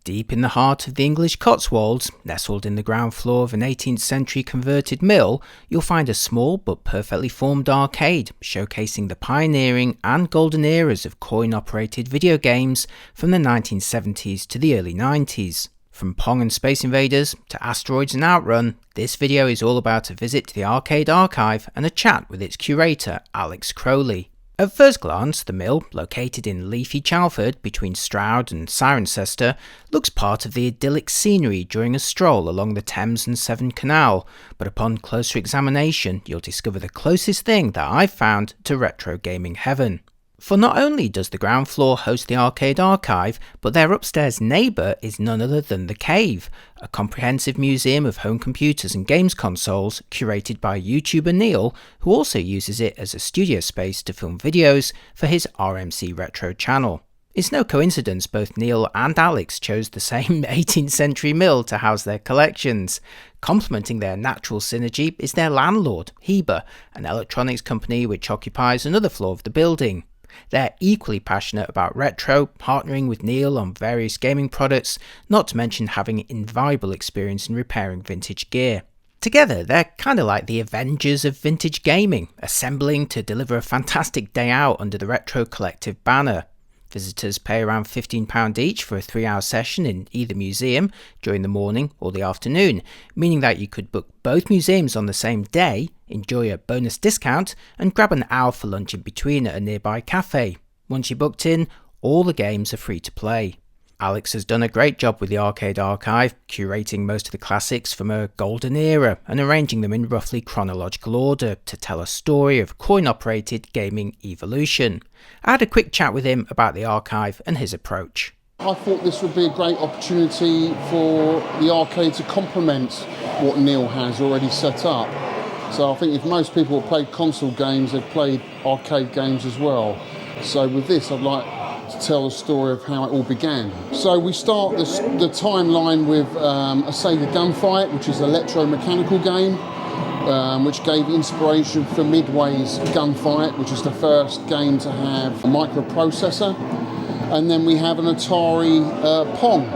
Deep in the heart of the English Cotswolds, nestled in the ground floor of an 18th century converted mill, you'll find a small but perfectly formed arcade showcasing the pioneering and golden eras of coin-operated video games from the 1970s to the early 90s. From Pong and Space Invaders to Asteroids and Outrun, this video is all about a visit to the arcade archive and a chat with its curator, Alex Crowley. At first glance, the mill, located in leafy Chalford between Stroud and Cirencester, looks part of the idyllic scenery during a stroll along the Thames and Severn Canal, but upon closer examination you'll discover the closest thing that I've found to retro gaming heaven. For not only does the ground floor host the arcade archive, but their upstairs neighbour is none other than The Cave, a comprehensive museum of home computers and games consoles curated by YouTuber Neil, who also uses it as a studio space to film videos for his RMC Retro channel. It's no coincidence both Neil and Alex chose the same 18th century mill to house their collections. Complementing their natural synergy is their landlord, Heber, an electronics company which occupies another floor of the building. They're equally passionate about retro, partnering with Neil on various gaming products, not to mention having invaluable experience in repairing vintage gear. Together, they're kinda like the Avengers of vintage gaming, assembling to deliver a fantastic day out under the Retro Collective banner. Visitors pay around £15 each for a 3-hour session in either museum during the morning or the afternoon, meaning that you could book both museums on the same day, enjoy a bonus discount, and grab an hour for lunch in between at a nearby cafe. Once you're booked in, all the games are free to play. Alex has done a great job with the arcade archive, curating most of the classics from a golden era and arranging them in roughly chronological order to tell a story of coin-operated gaming evolution. I had a quick chat with him about the archive and his approach. I thought this would be a great opportunity for the arcade to complement what Neil has already set up. So I think if most people have played console games, they've played arcade games as well. So with this, I'd like to tell the story of how it all began. So we start the timeline with a Sega Gunfight, which is an electromechanical game, which gave inspiration for Midway's Gunfight, which is the first game to have a microprocessor. And then we have an Atari Pong,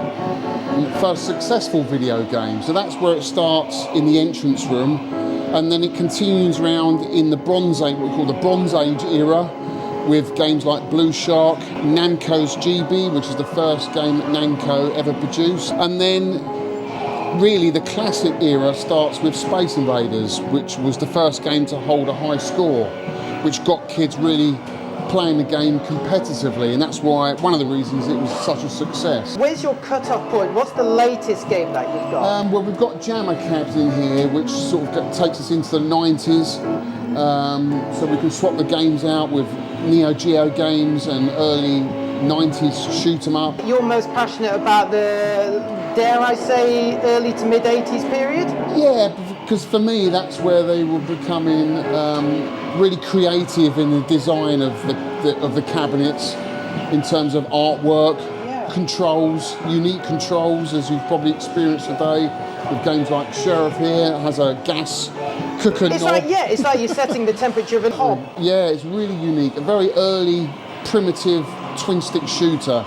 first successful video game. So that's where it starts in the entrance room, and then it continues around in the Bronze Age, what we call the Bronze Age era, with games like Blue Shark, Namco's GB, which is the first game that Namco ever produced. And then really the classic era starts with Space Invaders, which was the first game to hold a high score, which got kids really playing the game competitively, and that's why one of the reasons it was such a success. Where's your cut-off point? What's the latest game that you've got? Well, we've got Jammer Cabs in here, which sort of takes us into the 90s, so we can swap the games out with Neo Geo games and early 90s shoot 'em up. You're most passionate about the, dare I say, early to mid 80s period? Yeah, because for me that's where they were becoming really creative in the design of the cabinets, in terms of artwork, controls, unique controls, as you've probably experienced today with games like Sheriff here. It has a gas cooker knob. It's like you're setting the temperature of an hob. Yeah, it's really unique. A very early, primitive twin-stick shooter.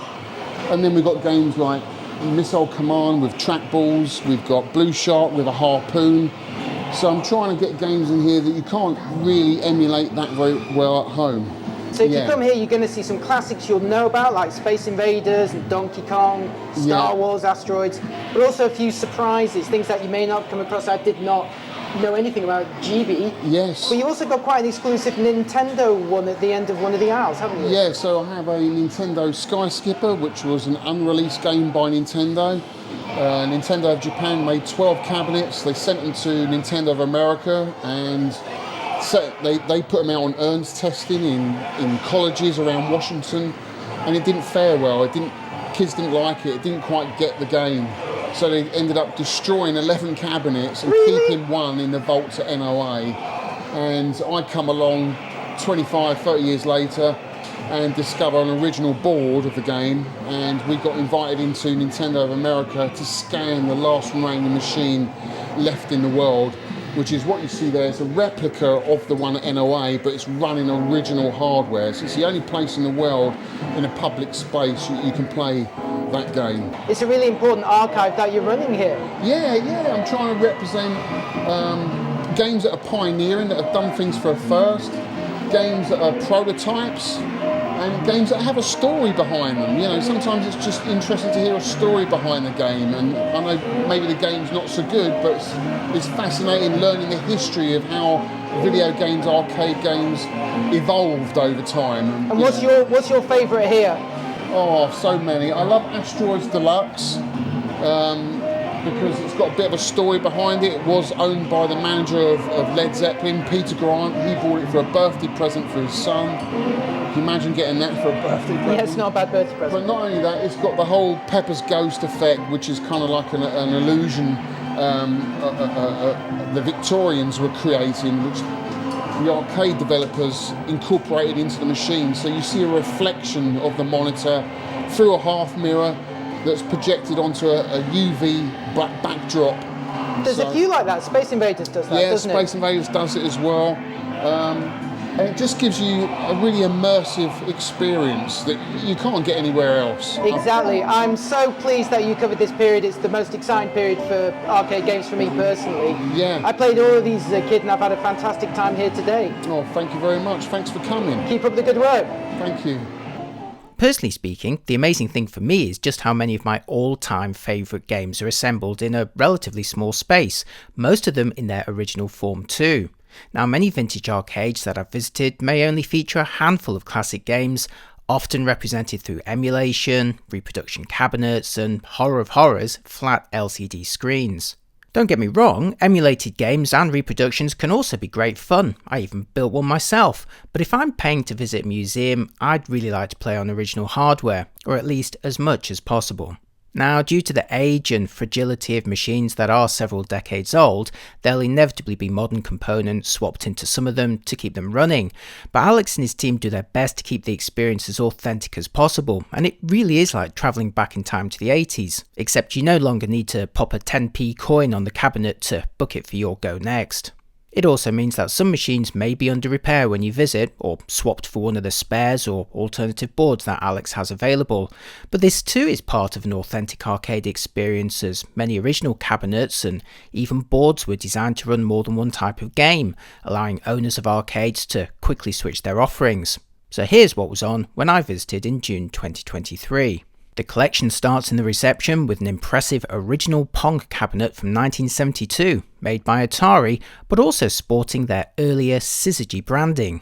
And then we've got games like Missile Command with trackballs. We've got Blue Shark with a harpoon. So I'm trying to get games in here that you can't really emulate that very well at home. So if you come here, you're going to see some classics you'll know about, like Space Invaders and Donkey Kong, Star Wars, Asteroids, but also a few surprises, things that you may not have come across. I did not know anything about GB. Yes. But you also got quite an exclusive Nintendo one at the end of one of the aisles, haven't you? Yeah, so I have a Nintendo Sky Skipper, which was an unreleased game by Nintendo. Nintendo of Japan made 12 cabinets. They sent them to Nintendo of America, and they put them out on urns testing in colleges around Washington, and it didn't fare well. Kids didn't like it. It didn't quite get the game. So they ended up destroying 11 cabinets and keeping one in the vaults at NOA. And I come along 25, 30 years later and discover an original board of the game, and we got invited into Nintendo of America to scan the last remaining machine left in the world, which is what you see there. It's a replica of the one at NOA, but it's running original hardware. So it's the only place in the world in a public space you can play that game. It's a really important archive that you're running here. Yeah, I'm trying to represent games that are pioneering, that have done things for a first, games that are prototypes, and games that have a story behind them. You know, sometimes it's just interesting to hear a story behind the game, and I know maybe the game's not so good, but it's fascinating learning the history of how video games, arcade games evolved over time. And what's your favourite here? Oh, so many. I love Asteroids Deluxe. Because it's got a bit of a story behind it. It was owned by the manager of Led Zeppelin, Peter Grant. He bought it for a birthday present for his son. Can you imagine getting that for a birthday present? Yeah, it's not a bad birthday present. But not only that, it's got the whole Pepper's Ghost effect, which is kind of like an illusion the Victorians were creating, which the arcade developers incorporated into the machine. So you see a reflection of the monitor through a half mirror that's projected onto a UV black backdrop. There's a few like that. Space Invaders does that, doesn't it? Yeah, Space Invaders does it as well. And it just gives you a really immersive experience that you can't get anywhere else. Exactly. I'm so pleased that you covered this period. It's the most exciting period for arcade games for me personally. Yeah. I played all of these as a kid and I've had a fantastic time here today. Oh, thank you very much. Thanks for coming. Keep up the good work. Thank you. Personally speaking, the amazing thing for me is just how many of my all-time favourite games are assembled in a relatively small space, most of them in their original form too. Now, many vintage arcades that I've visited may only feature a handful of classic games, often represented through emulation, reproduction cabinets, and horror of horrors, flat LCD screens. Don't get me wrong, emulated games and reproductions can also be great fun. I even built one myself, but if I'm paying to visit a museum, I'd really like to play on original hardware, or at least as much as possible. Now, due to the age and fragility of machines that are several decades old, there'll inevitably be modern components swapped into some of them to keep them running, but Alex and his team do their best to keep the experience as authentic as possible, and it really is like travelling back in time to the 80s, except you no longer need to pop a 10p coin on the cabinet to book it for your go next. It also means that some machines may be under repair when you visit, or swapped for one of the spares or alternative boards that Alex has available, but this too is part of an authentic arcade experience, as many original cabinets and even boards were designed to run more than one type of game, allowing owners of arcades to quickly switch their offerings. So here's what was on when I visited in June 2023. The collection starts in the reception with an impressive original Pong cabinet from 1972, made by Atari, but also sporting their earlier Syzygy branding.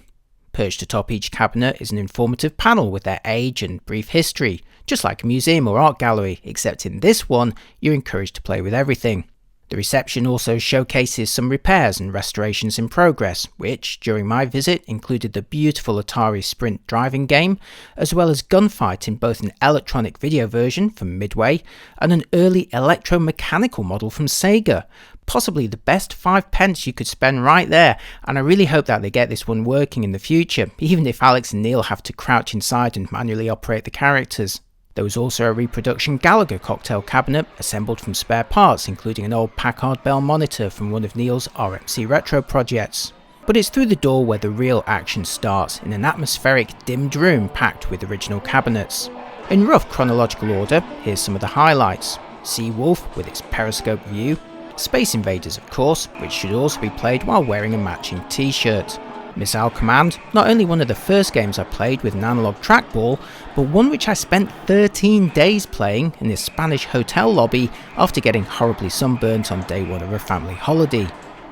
Perched atop each cabinet is an informative panel with their age and brief history, just like a museum or art gallery, except in this one, you're encouraged to play with everything. The reception also showcases some repairs and restorations in progress, which, during my visit, included the beautiful Atari Sprint driving game, as well as gunfight in both an electronic video version from Midway and an early electromechanical model from Sega. Possibly the best 5 pence you could spend right there, and I really hope that they get this one working in the future, even if Alex and Neil have to crouch inside and manually operate the characters. There was also a reproduction Gallagher cocktail cabinet assembled from spare parts, including an old Packard Bell monitor from one of Neil's RMC Retro projects. But it's through the door where the real action starts, in an atmospheric, dimmed room packed with original cabinets. In rough chronological order, here's some of the highlights. Seawolf with its periscope view, Space Invaders of course, which should also be played while wearing a matching t-shirt. Missile Command, not only one of the first games I played with an analog trackball, but one which I spent 13 days playing in a Spanish hotel lobby after getting horribly sunburnt on day one of a family holiday.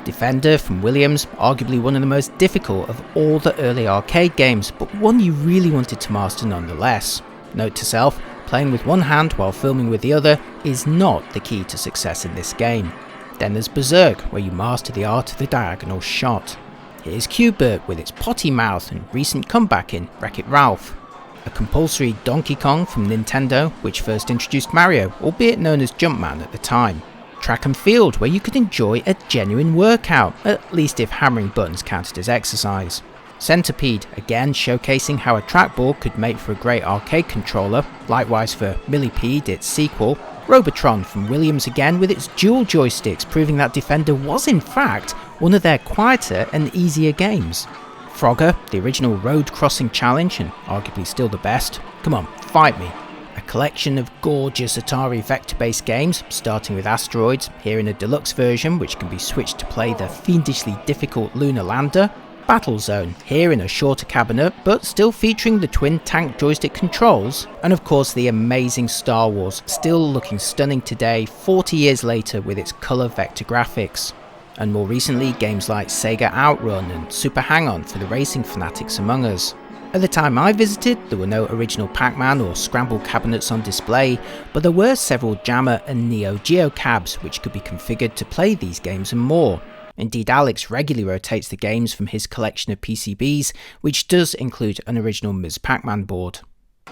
Defender from Williams, arguably one of the most difficult of all the early arcade games, but one you really wanted to master nonetheless. Note to self, playing with one hand while filming with the other is not the key to success in this game. Then there's Berserk, where you master the art of the diagonal shot. Here's Q*bert with its potty mouth and recent comeback in Wreck-It Ralph. A compulsory Donkey Kong from Nintendo, which first introduced Mario, albeit known as Jumpman at the time. Track and Field, where you could enjoy a genuine workout, at least if hammering buttons counted as exercise. Centipede, again showcasing how a trackball could make for a great arcade controller, likewise for Millipede, its sequel. Robotron from Williams again with its dual joysticks, proving that Defender was in fact one of their quieter and easier games. Frogger, the original road crossing challenge and arguably still the best. Come on, fight me. A collection of gorgeous Atari vector-based games, starting with Asteroids, here in a deluxe version which can be switched to play the fiendishly difficult Lunar Lander, Battlezone, here in a shorter cabinet but still featuring the twin tank joystick controls, and of course the amazing Star Wars, still looking stunning today 40 years later with its colour vector graphics. And more recently games like Sega Outrun and Super Hang-On for the racing fanatics among us. At the time I visited, there were no original Pac-Man or Scramble cabinets on display, but there were several Jammer and Neo Geo cabs which could be configured to play these games and more. Indeed, Alex regularly rotates the games from his collection of PCBs, which does include an original Ms. Pac-Man board.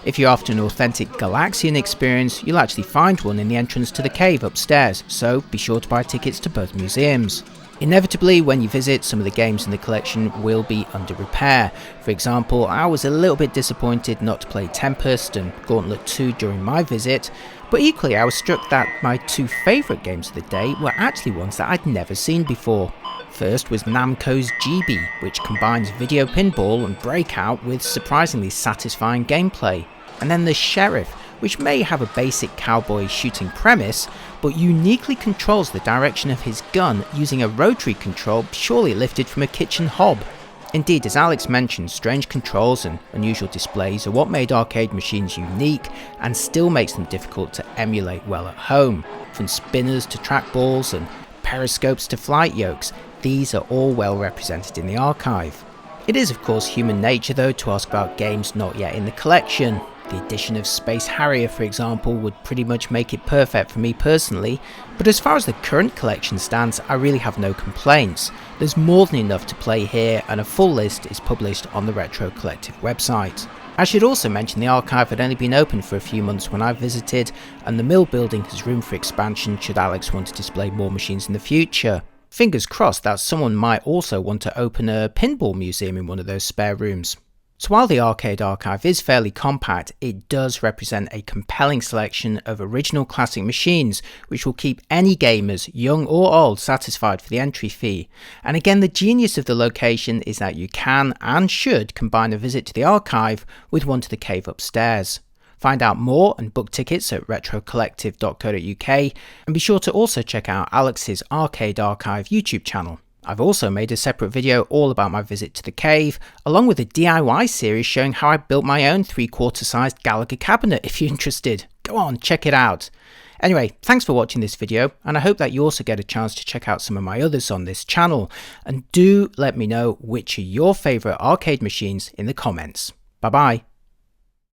If you're after an authentic Galaxian experience, you'll actually find one in the entrance to the cave upstairs, so be sure to buy tickets to both museums. Inevitably, when you visit, some of the games in the collection will be under repair. For example, I was a little bit disappointed not to play Tempest and Gauntlet 2 during my visit, but equally I was struck that my two favourite games of the day were actually ones that I'd never seen before. First was Namco's GB, which combines video pinball and Breakout with surprisingly satisfying gameplay. And then there's Sheriff, which may have a basic cowboy shooting premise, but uniquely controls the direction of his gun using a rotary control purely lifted from a kitchen hob. Indeed, as Alex mentioned, strange controls and unusual displays are what made arcade machines unique and still makes them difficult to emulate well at home. From spinners to trackballs and periscopes to flight yokes, these are all well represented in the archive. It is of course human nature though to ask about games not yet in the collection. The addition of Space Harrier, for example, would pretty much make it perfect for me personally, but as far as the current collection stands, I really have no complaints. There's more than enough to play here, and a full list is published on the Retro Collective website. I should also mention the archive had only been open for a few months when I visited, and the mill building has room for expansion should Alex want to display more machines in the future. Fingers crossed that someone might also want to open a pinball museum in one of those spare rooms. So while the arcade archive is fairly compact, it does represent a compelling selection of original classic machines which will keep any gamers, young or old, satisfied for the entry fee. And again, the genius of the location is that you can and should combine a visit to the archive with one to the cave upstairs. Find out more and book tickets at retrocollective.co.uk, and be sure to also check out Alex's Arcade Archive YouTube channel. I've also made a separate video all about my visit to the cave, along with a DIY series showing how I built my own 3/4 sized Gallagher cabinet if you're interested. Go on, check it out. Anyway, thanks for watching this video, and I hope that you also get a chance to check out some of my others on this channel, and do let me know which are your favourite arcade machines in the comments. Bye bye.